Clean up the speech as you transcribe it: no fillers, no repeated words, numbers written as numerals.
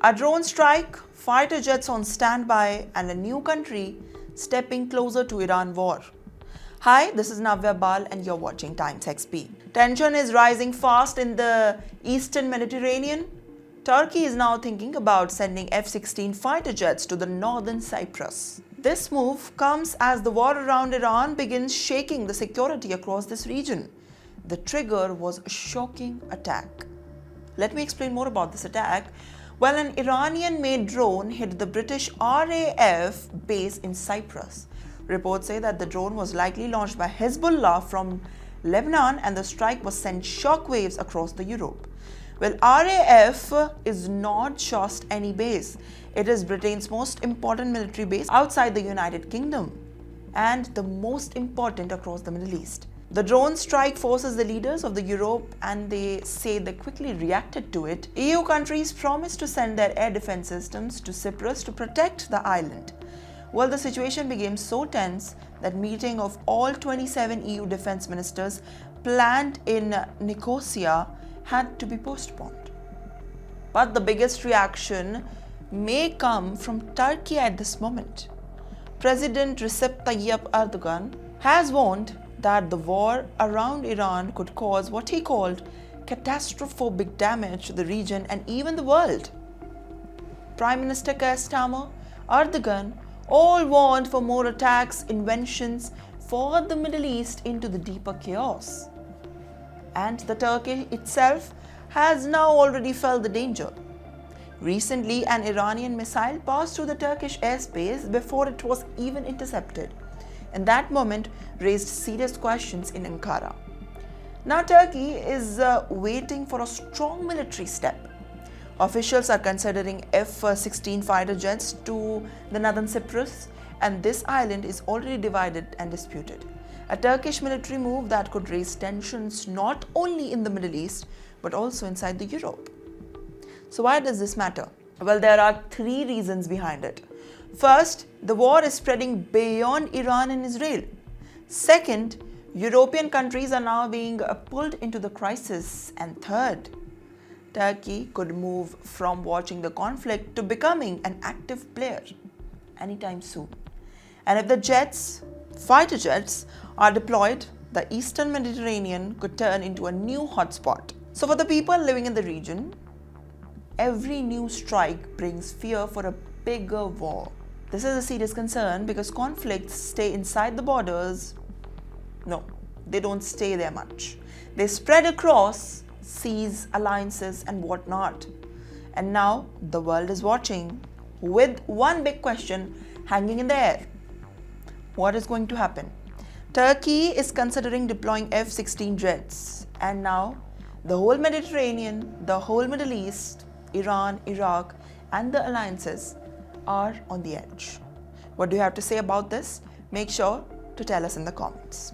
A drone strike, fighter jets on standby, and a new country stepping closer to Iran war. Hi, this is Navya Bal and you're watching TimesXP. Tension is rising fast in the eastern Mediterranean. Turkey is now thinking about sending F16 fighter jets to the Northern Cyprus. This move comes as the war around Iran begins shaking the security across this region. The trigger was a shocking attack. Let me explain more about this attack. Well, an Iranian-made drone hit the British RAF base in Cyprus. Reports say that the drone was likely launched by Hezbollah from Lebanon and the strike was sent shockwaves across the Europe. Well, RAF is not just any base. It is Britain's most important military base outside the United Kingdom and the most important across the Middle East. The drone strike forces the leaders of the Europe and they say they quickly reacted to it. EU countries promised to send their air defense systems to Cyprus to protect the island. Well, the situation became so tense that meeting of all 27 EU defense ministers planned in Nicosia had to be postponed. But the biggest reaction may come from Turkey at this moment. President Recep Tayyip Erdogan has warned that the war around Iran could cause what he called catastrophic damage to the region and even the world. Prime Minister Keir Starmer, Erdogan all warned for more attacks, inventions for the Middle East into the deeper chaos. And the Turkey itself has now already felt the danger. Recently, an Iranian missile passed through the Turkish airspace before it was even intercepted. And that moment raised serious questions in Ankara. Now Turkey is waiting for a strong military step. Officials are considering F16 fighter jets to the Northern Cyprus, and this island is already divided and disputed. A Turkish military move that could raise tensions not only in the Middle East but also inside the Europe. So why does this matter? Well, there are three reasons behind it. First, the war is spreading beyond Iran and Israel. Second, European countries are now being pulled into the crisis. And third, Turkey could move from watching the conflict to becoming an active player anytime soon. And if the fighter jets, are deployed, the eastern Mediterranean could turn into a new hotspot. So for the people living in the region, every new strike brings fear for a bigger war. This is a serious concern because conflicts stay inside the borders. No, they don't stay there much. They spread across seas, alliances, and whatnot. And now the world is watching with one big question hanging in the air. What is going to happen? Turkey is considering deploying F16 jets. And now the whole Mediterranean, the whole Middle East, Iran, Iraq, and the alliances are on the edge. What do you have to say about this? Make sure to tell us in the comments.